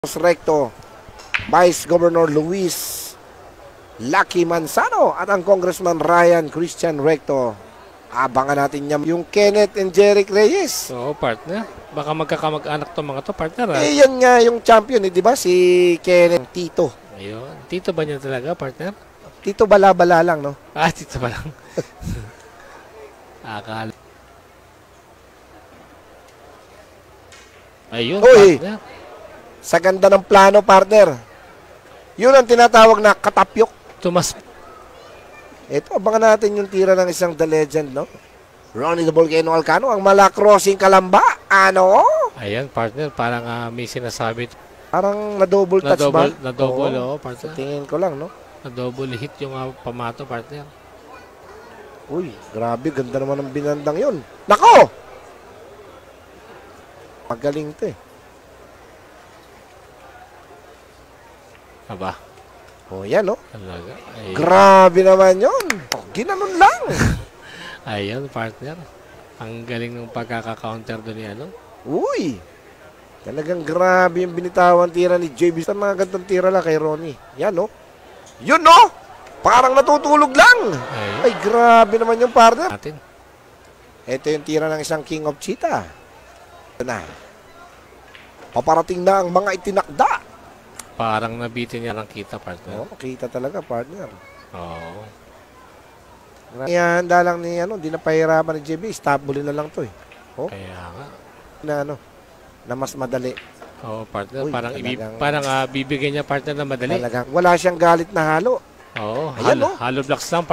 Recto, Vice Governor Luis Lucky Manzano at ang Congressman Ryan Christian Recto. Abangan natin yung Kenneth and Jeric Reyes. Oo, partner. Baka magkakamag-anak to mga to, partner. Eh, yan nga yung champion, di ba? Si Kenneth Tito. Ayun. Tito ba niya talaga, partner? Tito bala-bala lang, no? Tito ba lang? Akala. Ayun, Uy! partner. Sa ganda ng plano, partner. Yun ang tinatawag na katapyok. Tumas. Ito, abangan natin yung tira ng isang The Legend, no? Ronnie the Volcano Alcano, ang mala-crossing Kalamba. Ano? Ayan, partner. Parang may sinasabi. Parang na-double touch ba? Na-double, Oo. partner. Sa tingin ko lang, no? Na-double hit yung pamato, partner. Uy, grabe. Ganda naman ng binandang yun. Nako! Magaling to eh. Aba. Oh, yan, no? Talaga. Ayun. Grabe naman yun. Oh, ginanon lang. Ayun, partner. Ang galing ng pagkaka-counter doon ni ano. Uy! Talagang grabe yung binitawan tira ni JB. Sa mga gantong tira lang kay Ronnie. Yan, no? Yun, no? Parang natutulog lang. Ayun. Ay, grabe naman yung partner. Natin. Ito yung tira ng isang King of Cheetah. Ito na. Paparating na ang mga itinakda. Parang nabitin niya lang kita, partner. Oh, kita talaga, partner. Oo. Ihanda lang ni, hindi na pahirapan ni JB. Stopballin na lang to eh. Oh, Kaya nga. na mas madali. Oo, partner. Uy, Parang bibigyan niya, partner, na madali. Talagang wala siyang galit na halo. Oo. Ayan, no? Hollow blocks lang, partner.